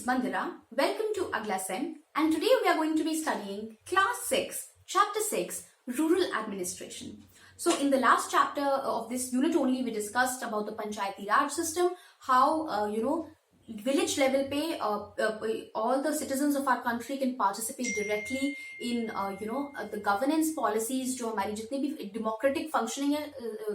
Mandira. Welcome to AglaSem, and today we are going to be studying Class 6, Chapter 6, Rural Administration. So in the last chapter of this unit only, we discussed about the Panchayati Raj system, how village level पे all the citizens of our country can participate directly in the governance policies जो हमारी जितनी भी democratic functioning है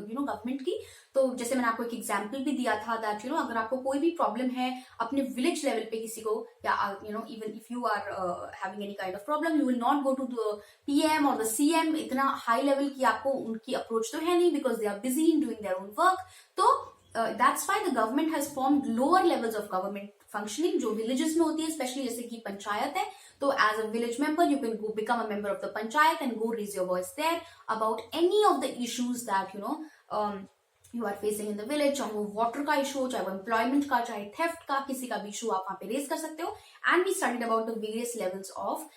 government की. तो जैसे मैंने आपको एक एग्जाम्पल भी दिया था that अगर आपको कोई भी प्रॉब्लम है अपने विलेज लेवल पे किसी को या even if you are having any kind of problem, you will not go to the PM or the CM इतना हाई लेवल की आपको उनकी अप्रोच तो है नहीं because they are busy in doing their own work. तो that's why the government has formed lower levels of government functioning जो villages में होती है, especially जैसे कि पंचायत है. तो as a village member you can go become a member of the panchayat and go raise your voice there about any of the issues that you are facing in the village, चाहे वो water का issue हो, चाहे वो employment का, चाहे theft का, किसी का भी issue आप वहाँ पे raise कर सकते हो. And we studied about the various levels of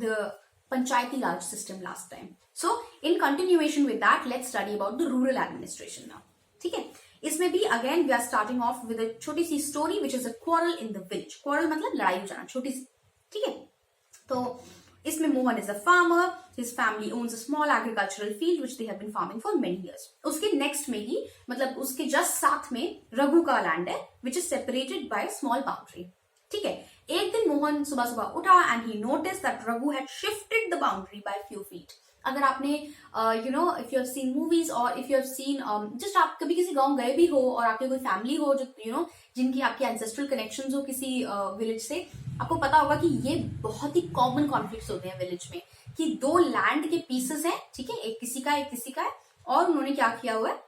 the Panchayati Raj system last time. So in continuation with that, let's study about the rural administration now. ठीक है, इसमें भी again we are starting off with a छोटी सी story which is a quarrel in the village. Quarrel मतलब लड़ाई हो जाना, छोटी सी. ठीक है, तो इसमें Mohan is a farmer. His family owns a small agricultural field which they have been farming for many years. उसके नेक्स्ट में ही मतलब उसके जस्ट साथ में रघु का लैंड है which is separated by small boundary. ठीक है, एक दिन मोहन सुबह सुबह उठा and he notice that Raghu had shifted the boundary by few feet. अगर आपने if you have seen movies और if you have seen just आप कभी किसी गांव गए भी हो और आपकी कोई फैमिली हो जो जिनकी आपकी एंसेस्ट्रल कनेक्शंस हो किसी विलेज से, आपको पता होगा कि ये बहुत ही कॉमन कॉन्फ्लिक्ट्स होते हैं विलेज में कि दो लैंड के पीसेस हैं. ठीक है, एक किसी का है और उन्होंने क्या किया हुआ है,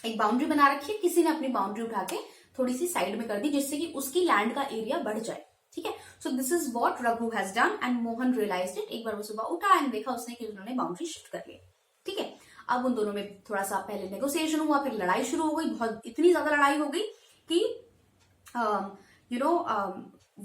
एक बाउंड्री बना रखी है. किसी ने अपनी बाउंड्री उठा के थोड़ी सी साइड में कर दी जिससे कि उसकी लैंड का एरिया बढ़ जाए. ठीक है, so this is what Raghu has done and Mohan realised it. एक बार वो सुबह उठा एंड देखा उसने कि उन्होंने बाउंड्री शिफ्ट कर ली. ठीक है, अब उन दोनों में थोड़ा सा पहले नेगोशिएशन हुआ, फिर लड़ाई शुरू हो गई. बहुत इतनी ज्यादा लड़ाई हो गई कि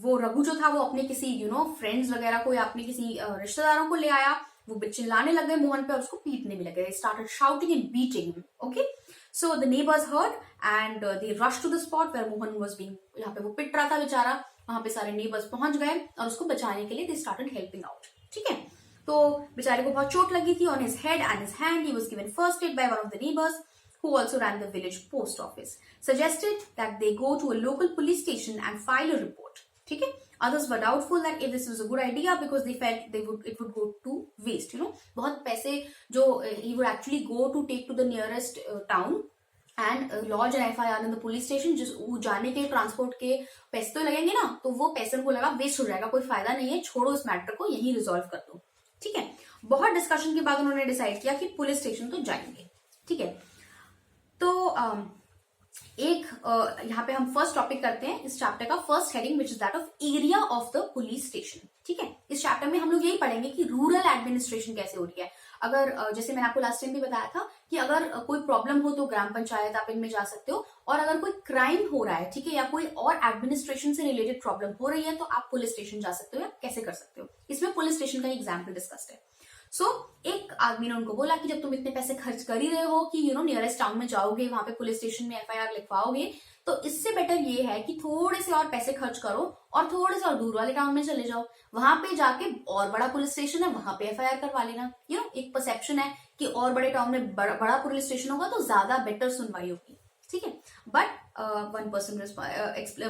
वो रघु जो था वो अपने किसी फ्रेंड्स वगैरह को या अपने किसी रिश्तेदारों को ले आया. वो चिल्लाने लग गए मोहन पे और उसको पीटने भी लगे. Started shouting and beating him. Okay, so the neighbours heard and they rush to the spot where Mohan was being. यहाँ पे वो पिट रहा था बेचारा, वहां पे सारे नेबर्स पहुंच गए और उसको बचाने के लिए दे स्टार्टेड हेल्पिंग आउट. ठीक है, तो बेचारे को बहुत चोट लगी थी on his head and his hand. He was given first aid by one of the neighbours who also ran the village post office. Suggested that they go to a local police station and file a report. ठीक है, others were doubtful that if this was a good idea because they felt it would go to waste. बहुत पैसे जो he would actually go to take to the nearest town and lodge an FIR in the police station. जिस वो जाने के transport के पैसे तो लगेंगे ना, तो वो पैसे उनको लगा वेस्ट हो जाएगा, कोई फायदा नहीं है, छोड़ो इस मैटर को, यही रिजॉल्व कर दो. ठीक है, बहुत डिस्कशन के बाद उन्होंने डिसाइड किया कि पुलिस स्टेशन तो जाएंगे. ठीक है, तो यहाँ पे हम फर्स्ट टॉपिक करते हैं इस चैप्टर का first heading which is that of area of the police station. ठीक है, इस चैप्टर में हम लोग यही पढ़ेंगे कि रूरल एडमिनिस्ट्रेशन कैसे हो रही है. अगर जैसे मैंने आपको लास्ट टाइम भी बताया था कि अगर कोई प्रॉब्लम हो तो ग्राम पंचायत आप इनमें जा सकते हो, और अगर कोई क्राइम हो रहा है, ठीक है, या कोई और एडमिनिस्ट्रेशन से रिलेटेड प्रॉब्लम हो रही है तो आप पुलिस स्टेशन जा सकते हो या कैसे कर सकते हो. इसमें पुलिस स्टेशन का एग्जाम्पल डिस्कस्ड है. सो एक आदमी ने उनको बोला कि जब तुम इतने पैसे खर्च कर ही रहे हो कि नियरेस्ट टाउन में जाओगे, वहां पे पुलिस स्टेशन में FIR लिखवाओगे, तो इससे बेटर ये है कि थोड़े से और पैसे खर्च करो और थोड़े से और दूर वाले टाउन में चले जाओ. वहां पे जाके और बड़ा पुलिस स्टेशन है, वहां पे FIR करवा लेना. एक परसेप्शन है कि और बड़े टाउन में बड़ा पुलिस स्टेशन होगा तो ज्यादा बेटर सुनवाई होगी. ठीक है, but one person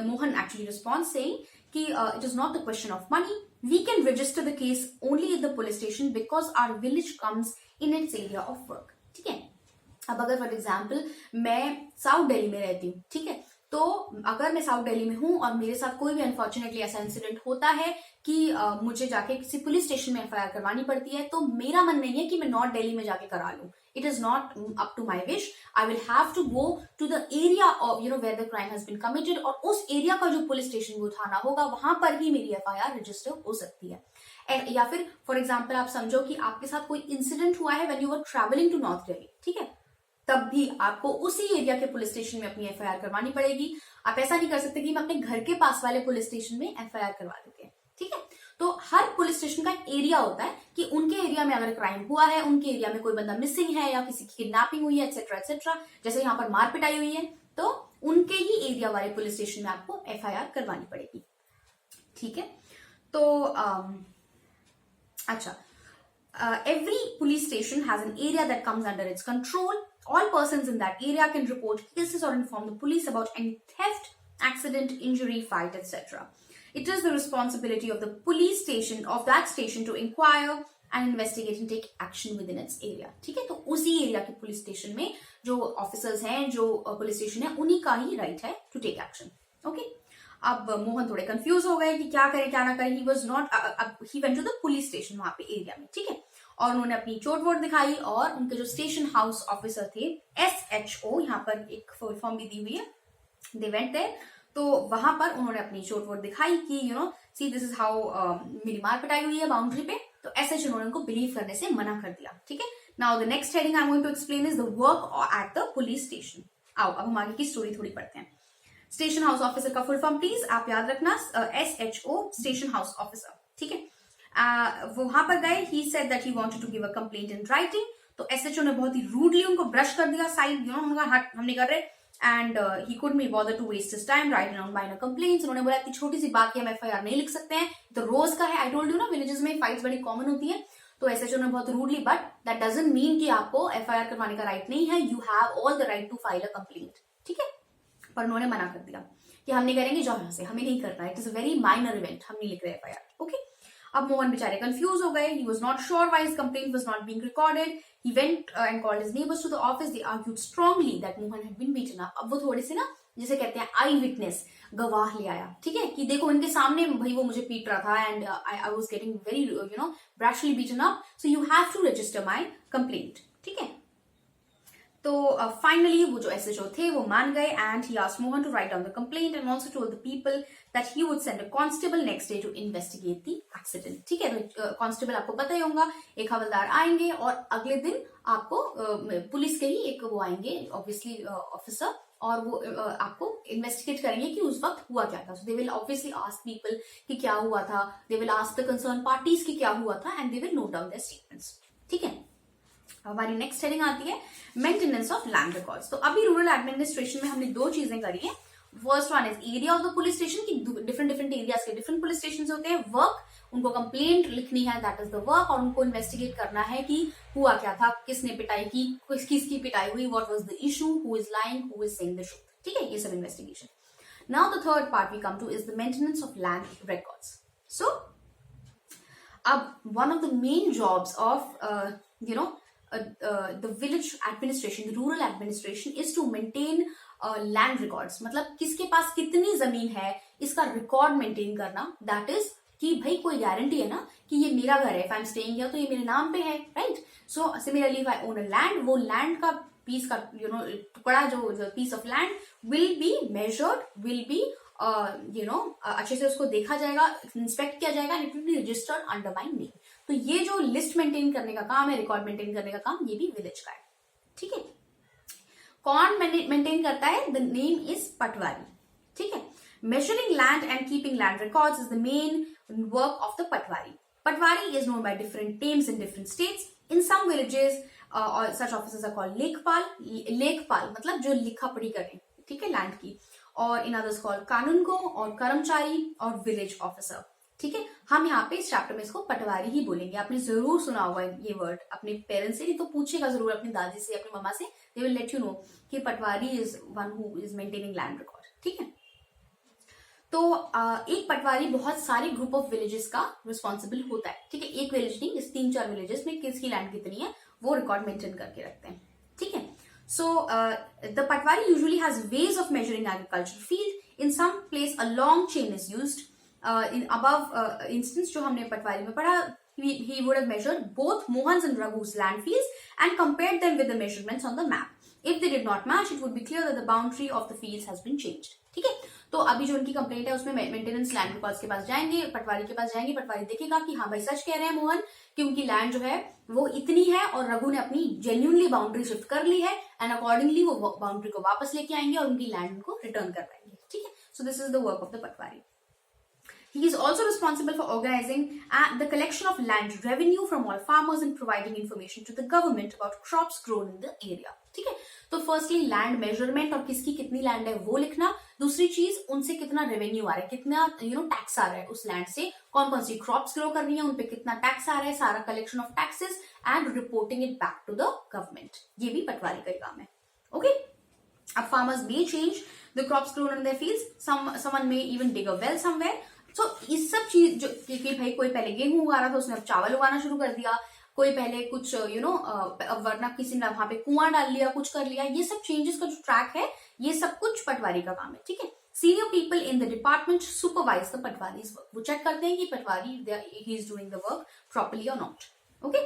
Mohan actually response saying कि it is not the question of money. We can register the case only at the police station because our village comes in its area of work. ठीक है, अब अगर for example मैं south Delhi में रहती हूँ, ठीक है, तो अगर मैं साउथ दिल्ली में हूँ और मेरे साथ कोई भी अनफॉर्चुनेटली ऐसा इंसिडेंट होता है कि मुझे जाके किसी पुलिस स्टेशन में FIR करवानी पड़ती है, तो मेरा मन नहीं है कि मैं नॉर्थ दिल्ली में जाके करा लूं. It is not up to my wish. I will have to go to the area of where the crime has been committed, और उस एरिया का जो पुलिस स्टेशन वो थाना होगा वहां पर ही मेरी FIR रजिस्टर हो सकती है. या फिर फॉर एग्जाम्पल आप समझो कि आपके साथ कोई इंसिडेंट हुआ है when you were traveling to north Delhi. ठीक है, तब भी आपको उसी एरिया के पुलिस स्टेशन में अपनी FIR करवानी पड़ेगी. आप ऐसा नहीं कर सकते कि मैं अपने घर के पास वाले पुलिस स्टेशन में FIR करवा देते हैं. ठीक है, तो हर पुलिस स्टेशन का एक एरिया होता है कि उनके एरिया में अगर क्राइम हुआ है, उनके एरिया में कोई बंदा मिसिंग है या किसी की किडनैपिंग हुई है एक्सेट्रा एक्सेट्रा, जैसे यहाँ पर मारपिटाई हुई है, तो उनके ही एरिया वाले पुलिस स्टेशन में आपको FIR करवानी पड़ेगी. ठीक है। तो अच्छा, every police station has an area that comes under its control. All persons in that area can report cases or inform the police about any theft, accident, injury, fight, etc. It is the responsibility of the police station of that station to inquire and investigate and take action within its area. ठीक है, तो उसी area के police station में जो officers हैं, जो police station है, उन्हीं का ही राइट है टू टेक एक्शन. ओके, अब मोहन थोड़े कंफ्यूज हो गए कि क्या करे क्या ना करे. He was not, he went to the police station वहां पे एरिया में. ठीक है, और उन्होंने अपनी चोट वोट दिखाई और उनके जो स्टेशन हाउस ऑफिसर थे, SHO, यहाँ पर एक फुल फॉर्म भी दी हुई है, दे वेंट देयर. तो वहां पर उन्होंने अपनी चोट वोट दिखाई कि you know see this is how मेरी मार पिटाई हुई है बाउंड्री पे. तो SHO उन्होंने उनको बिलीव करने से मना कर दिया. ठीक है, now the next heading I am going to explain is the work at the police station. आओ अब हम आगे की स्टोरी थोड़ी पढ़ते हैं. स्टेशन हाउस ऑफिसर का फुल फॉर्म प्लीज आप याद रखना, SHO, स्टेशन हाउस ऑफिसर. ठीक है, वो वहां पर गए. He said that he wanted to give a complaint in writing. तो SHO ने बहुत ही रूडली उनको ब्रश कर दिया साइड, यू नो, उनका हट हम नहीं कर रहे. And he could not bother to waste his time writing down minor complaints. उन्होंने बोला इतनी छोटी सी बात की हम FIR नहीं लिख सकते हैं, तो रोज का है. आई टोल्ड यू ना, विलेजेस में फाइट्स बड़ी कॉमन होती है. तो SHO ने बहुत rudely, but that doesn't mean कि आपको FIR करवाने का राइट नहीं है. You have all the right to file a complaint. ठीक है, पर उन्होंने मना कर दिया कि हम नहीं करेंगे, जाओ यहाँ से, हमें नहीं करना. It is a very minor event, हम नहीं लिख रहे FIR. ओके, अब मोहन बेचारे कंफ्यूज हो गए. He was not sure why his complaint was not being recorded. He went and called his neighbours to the office. They argued strongly that Mohan had been beaten up. अब वो थोड़े से ना, जिसे कहते हैं आई विटनेस, गवाह ले आया. ठीक है, कि देखो इनके सामने भाई वो मुझे पीट रहा था and I was getting very you know brashly beaten up, so you have to register my complaint. ठीक है, तो फाइनली वो जो SHO थे वो मान गए and he asked Mohan to write down the complaint and also told the people that he would send a constable next day to investigate the accident. ठीक है, तो कांस्टेबल आपको पता ही होगा, एक हवलदार आएंगे और अगले दिन आपको पुलिस के ही एक वो आएंगे ऑब्वियसली ऑफिसर, और वो आपको इन्वेस्टिगेट करेंगे कि उस वक्त हुआ क्या था. So they will obviously ask people कि क्या हुआ था, they will ask the concern parties कि क्या हुआ था and they will note down their statements. ठीक है, हमारी नेक्स्ट हेडिंग आती है मेंटेनेंस ऑफ लैंड रिकॉर्ड्स. तो अभी रूरल एडमिनिस्ट्रेशन में हमने दो चीजें करी है. First one is area of the police station की डिफरेंट एरियाज के डिफरेंट पुलिस स्टेशन होते हैं. वर्क, उनको कंप्लेंट लिखनी है, दैट इज द वर्क, और उनको इन्वेस्टिगेट करना है कि हुआ क्या था, किसने पिटाई की, किसकी पिटाई हुई, what was the issue, who is lying, who is saying the truth. ठीक है, ये सब investigation. Now the third part we come to is the maintenance of land records. So अब one of the main jobs of you know the village administration, the rural administration is to maintain land records. मतलब किसके पास कितनी जमीन है इसका record maintain करना. That is कि भाई कोई गारंटी है ना कि ये मेरा घर है, if I am staying here तो ये मेरे नाम पे है, right. So similarly if I own a land, वो लैंड का पीस का यू नो टुकड़ा, जो piece of land will be measured, will be you know अच्छे से उसको देखा जाएगा, इंस्पेक्ट किया जाएगा, and it will be registered under my name. तो ये जो लिस्ट मेंटेन करने का काम है, रिकॉर्ड मेंटेन करने का काम, ये भी विलेज का है. ठीक है, कौन मेंटेन करता है? The name is patwari. ठीक है, measuring land and keeping land records is the main work of the patwari. Patwari is known by different names in different states. In some villages such officers are called लेखपाल. लेखपाल मतलब जो लिखा पढ़ी करें, ठीक है, लैंड की. और इन अदर्स कॉल्ड कानूनगो और कर्मचारी और विलेज ऑफिसर. ठीक है, हम यहाँ पे इस चैप्टर में इसको पटवारी ही बोलेंगे. आपने जरूर सुना होगा ये वर्ड अपने पेरेंट्स से, नहीं तो पूछेगा जरूर अपनी दादी से, अपनी मम्मा से. They will let you know कि patwari is one who is maintaining land record. ठीक है, तो एक पटवारी बहुत सारे ग्रुप ऑफ विलेजेस का रिस्पॉन्सिबल होता है. ठीक है, एक विलेज नहीं, इस 3-4 विलेजेस में किसकी लैंड कितनी है वो रिकॉर्ड मेंटेन करके रखते हैं. ठीक है, so the patwari usually has ways of measuring agriculture field. In some place a long chain is used. In above instance जो हमने पटवारी में पढ़ा, he would have measured both Mohan's and Raghu's land fields and compared them with the measurements on the map. If they did not match, it would be clear that the boundary of the fields has been changed. ठीक है, तो अभी जो उनकी complaint है उसमें maintenance land records के पास जाएंगे, पटवारी के पास जाएंगे. पटवारी देखेगा कि हाँ भाई सच कह रहे हैं मोहन कि उनकी लैंड जो है वो इतनी है और रघु ने अपनी जेन्युइनली बाउंड्री शिफ्ट कर ली है, एंड अकॉर्डिंगली वो बाउंड्री को वापस लेके आएंगे और उनकी लैंड को रिटर्न कर पाएंगे. ठीक है, so this is the work of the Patwari. He is also responsible for organizing the collection of land revenue from all farmers and providing information to the government about crops grown in the area. ठीक है, तो firstly land measurement और किसकी कितनी land है वो लिखना. दूसरी चीज उनसे कितना रेवेन्यू आ रहा है, कितना टैक्स आ रहा है उस लैंड से, कौन कौन सी क्रॉप्स ग्रो कर रही है, उनपे कितना टैक्स आ रहा है, सारा collection of taxes and reporting it back to the government. ये भी पटवारी का काम है. ओके, अब farmers may change the crops grown in their fields. Someone may even dig a well somewhere. So इस सब चीज जो कि भाई कोई पहले गेहूं उगा रहा था उसने अब चावल उगाना शुरू कर दिया, कोई पहले कुछ वरना किसी ने वहां पे कुआं डाल लिया, कुछ कर लिया, ये सब चेंजेस का जो ट्रैक है ये सब कुछ पटवारी का काम है. ठीक है, senior people in the department supervise the patwaris work. वो चेक करते हैं कि patwari he is doing the work properly और नॉट. ओके,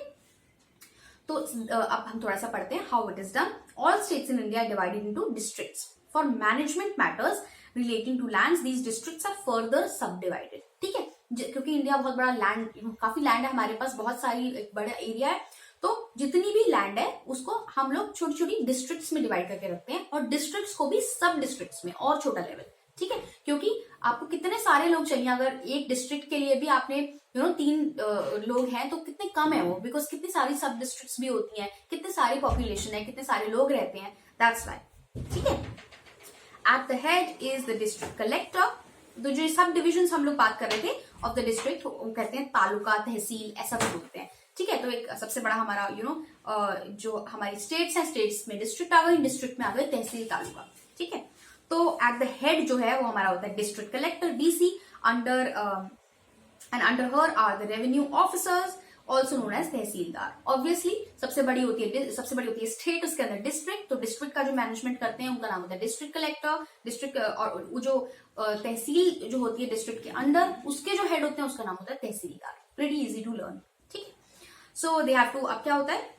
तो अब हम थोड़ा सा पढ़ते हैं how it is done. All states in India divided into districts for management matters relating to lands. These districts are further subdivided. ठीक है, क्योंकि इंडिया बहुत बड़ा लैंड, काफी लैंड है हमारे पास, बहुत सारी एक बड़ा एरिया है, तो जितनी भी लैंड है उसको हम लोग छोटी छोटी डिस्ट्रिक्ट्स में डिवाइड करके रखते हैं और डिस्ट्रिक्ट्स को भी सब डिस्ट्रिक्ट्स में और छोटा लेवल. ठीक है, क्योंकि आपको कितने सारे लोग चाहिए, अगर एक डिस्ट्रिक्ट के लिए भी आपने 3 लोग हैं तो कितने कम है वो, बिकॉज कितनी सारी सब डिस्ट्रिक्ट्स भी होती हैं, कितने सारी पॉपुलेशन है, कितने सारे लोग रहते हैं, दैट्स व्हाई. ठीक है, at the head is the district collector. तो जो सब डिविजन हम लोग बात कर रहे थे ऑफ द डिस्ट्रिक्ट, वो कहते हैं तालुका, तहसील, ऐसा भी बोलते हैं. ठीक है, तो एक सबसे बड़ा हमारा जो हमारी स्टेट्स है, स्टेट्स में डिस्ट्रिक्ट आ गई, डिस्ट्रिक्ट में आ गए तहसील, तालुका. ठीक है, तो एट द हेड जो है वो हमारा होता है district collector, DC. Under and under her are the revenue officers also known as tehsildar. Obviously सबसे बड़ी होती है स्टेट, उसके अंदर डिस्ट्रिक्ट, तो डिस्ट्रिक्ट का जो मैनेजमेंट करते हैं उनका नाम होता है डिस्ट्रिक्ट कलेक्टर. डिस्ट्रिक्ट और जो तहसील जो होती है डिस्ट्रिक्ट के अंदर, उसके जो हेड होते हैं उसका नाम होता है tehsildar. Pretty easy to learn. ठीक है, सो दे हैव टू, अब क्या होता है,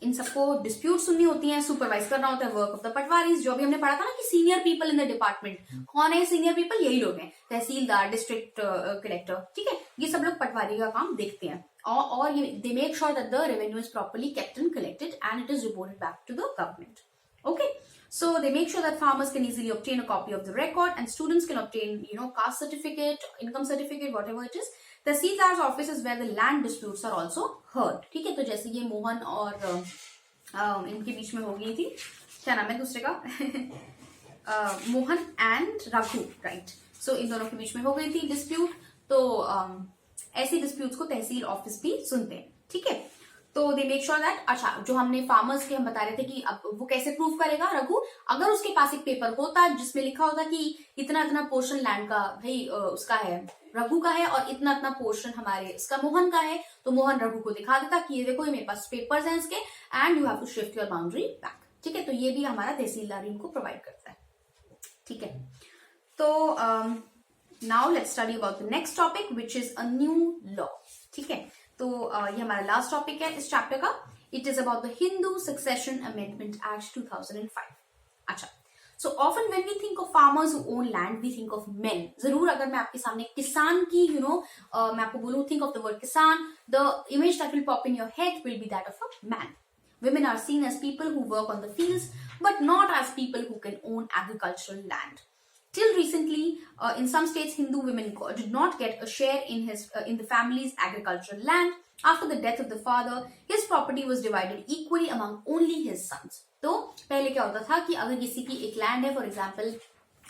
इन सबको डिस्प्यूट सुननी होती है, सुपरवाइज करना होता है वर्क ऑफ द पटवारीज. जो भी हमने पढ़ा था ना कि senior people in the department, कौन है सीनियर पीपल, यही लोग हैं, तहसीलदार, डिस्ट्रिक्ट कलेक्टर. ठीक है, ये सब लोग पटवारी का काम देखते हैं और ये they make sure that the revenue is properly kept and collected and it is reported back to the government. Okay, so they make sure that farmers can easily obtain a copy of the record and students can obtain, caste certificate, income certificate, whatever it is. The Tahsildar's office is where the land disputes are also heard. ठीक है, तो जैसे ये मोहन और इनके बीच में हो गई थी, क्या नाम है दूसरे का, मोहन एंड रघु, राइट. सो इन दोनों के बीच में हो गई थी डिस्प्यूट, तो ऐसे डिस्प्यूट्स को तहसील ऑफिस भी सुनते हैं. ठीक है, तो दे मेक श्योर दैट, अच्छा जो हमने फार्मर्स के हम बता रहे थे कि अब वो कैसे प्रूव करेगा रघु, अगर उसके पास एक पेपर होता जिसमें लिखा होता कि इतना इतना पोर्शन लैंड का भाई उसका है, रघु का है, और इतना इतना पोर्शन हमारे इसका मोहन का है, तो मोहन रघु को दिखा देता कि ये देखो मेरे पास पेपर्स हैं इसके and you have to shift your boundary back. ठीक है, तो ये भी हमारा तहसीलदार इनको प्रोवाइड करता है. ठीक है, तो now let's study about the next topic which is a new law. ठीक है, तो ये हमारा लास्ट टॉपिक है इस चैप्टर का. It is about the Hindu succession amendment act 2005. अच्छा, so often when we think of farmers who own land we think of men. जरूर अगर मैं आपके सामने किसान की मैं आपको बोलूं थिंक ऑफ द वर्ड किसान, the image that will pop in your head will be that of a man. Women are seen as people who work on the fields, but not as people who can own agricultural land. Till recently, in some states, Hindu women did not get a share in the family's agricultural land. After the death of the father, his property was divided equally among only his sons. तो पहले क्या होता था कि अगर किसी की एक लैंड है, फॉर एग्जाम्पल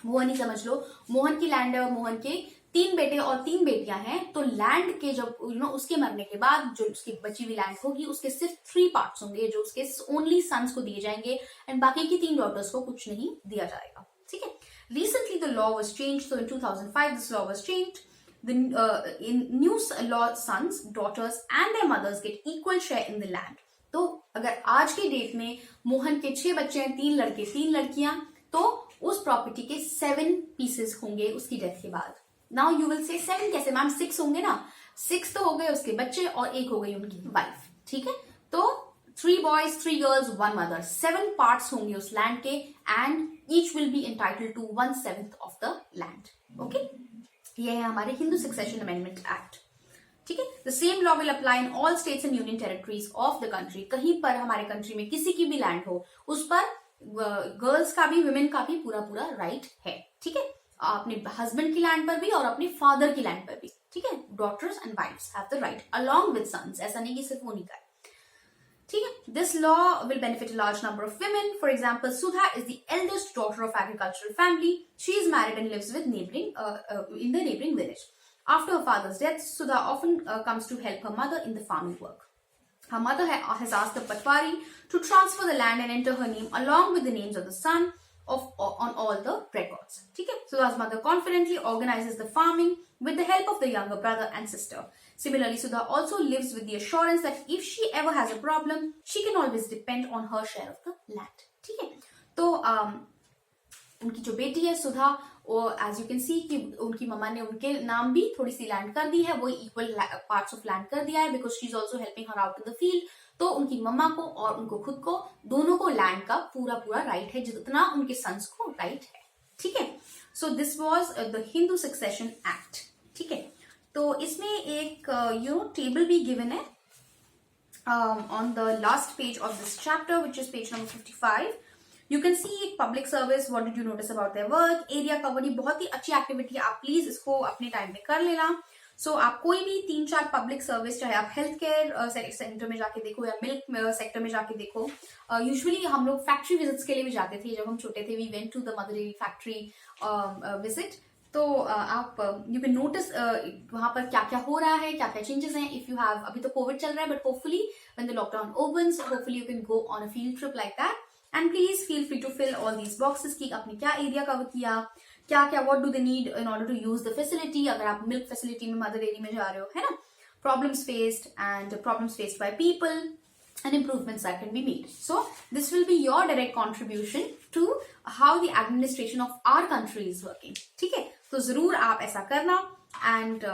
मोहन ही समझ लो, मोहन की लैंड है और मोहन के 3 बेटे और 3 बेटियां हैं, तो लैंड के जब उसके मरने के बाद जो उसकी बची हुई लैंड होगी उसके सिर्फ 3 पार्ट्स होंगे जो उसके ओनली सन्स को दिए जाएंगे एंड बाकी की 3 डॉटर्स को कुछ नहीं दिया जाएगा. ठीक है, recently the law was changed, so in 2005 this law was changed. In new law, sons, daughters and their mothers get equal share in the land. तो अगर आज के डेट में मोहन के 6 बच्चे हैं, 3 लड़के 3 लड़कियां, तो उस प्रॉपर्टी के 7 पीसेस होंगे उसकी डेथ के बाद. नाउ यू विल से 7 कैसे मैम, 6 होंगे ना, 6 तो हो गए उसके बच्चे और 1 हो गई उनकी वाइफ. ठीक है, तो 3 boys, 3 girls, 1 mother, 7 parts होंगे उस लैंड के and each will be entitled to 1/7 of the land. Okay, ये है हमारे हिंदू सक्सेशन अमेंडमेंट एक्ट. ठीक है, the same law will apply in all states and union territories of the country. कहीं पर हमारे कंट्री में किसी की भी लैंड हो, उस पर गर्ल्स का भी, वुमेन का भी पूरा पूरा राइट है. ठीक है, अपने हस्बैंड की लैंड पर भी और अपने फादर की लैंड पर भी, ठीक है। Daughters and wives have the right along with sons, ऐसा नहीं कि सिर्फ उन्हीं का है, ठीक है। This law will benefit a large number of women. For example, Sudha is the eldest daughter of agricultural family. She is married and lives with in the neighboring village. After her father's death, Sudha often comes to help her mother in the farming work. Her mother has asked the Patwari to transfer the land and enter her name along with the names of the son on all the records. Okay? Sudha's mother confidently organizes the farming with the help of the younger brother and sister. Similarly, Sudha also lives with the assurance that if she ever has a problem, she can always depend on her share of the land. ठीक है? तो उनकी जो बेटी है सुधा, और as you can see कि उनकी मम्मा ने उनके नाम भी थोड़ी सी लैंड कर दी है, वो इक्वल पार्ट्स ऑफ लैंड कर दिया है because she is also helping her out in the field. तो उनकी मम्मा को और उनको खुद को दोनों को लैंड का पूरा पूरा राइट है जितना उनके सन्स को राइट है, ठीक है। So this was the Hindu succession act, ठीक है। तो इसमें एक टेबल भी गिवन है on the last page of this chapter which is page number 55। You can see public service, what did you notice about their work, area cover, ये बहुत ही अच्छी एक्टिविटी है, आप प्लीज इसको अपने टाइम में कर लेना। सो आप कोई भी 3-4 पब्लिक सर्विस, चाहे आप हेल्थ केयर सेक्टर में जाके देखो या मिल्क सेक्टर में जाके देखो, यूजुअली हम लोग फैक्ट्री विजिट्स के लिए भी जाते थे जब हम छोटे थे, we went to the Mother Dairy factory visit. तो आप यू कैन नोटिस वहां पर क्या क्या हो रहा है, क्या क्या चेंजेस हैं। इफ यू हैव, अभी तो कोविड चल रहा है but hopefully when the lockdown opens, hopefully you can go on a field trip like that. And please feel free to fill all these boxes कि आपने क्या एरिया कवर किया, क्या क्या what do they need in order to use the facility, अगर आप milk facility में Mother Dairy में जा रहे हो, है ना। Problems faced by people and improvements that can be made. So this will be your direct contribution to how the administration of our country is working. ठीक है, तो जरूर आप ऐसा करना। And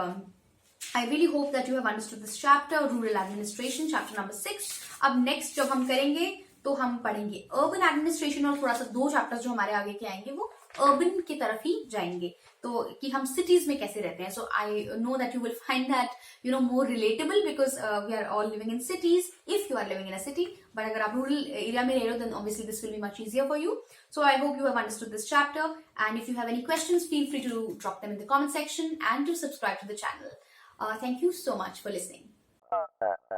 I really hope that you have understood this chapter, rural administration, chapter number 6. अब next जब हम करेंगे तो हम पढ़ेंगे अर्बन एडमिनिस्ट्रेशन, और थोड़ा सा 2 चैप्टर्स जो हमारे आगे के आएंगे वो अर्बन की तरफ ही जाएंगे, तो कि हम सिटीज में कैसे रहते हैं। So I know that you will find that more relatable because we are all living in cities if you are living in a city, but अगर आप रूरल एरिया में रह रहे हो then obviously this will be much easier for you. So I hope you have understood this chapter, and if you have any questions feel free to drop them in the comment section and to subscribe to the channel. Thank you so much for listening.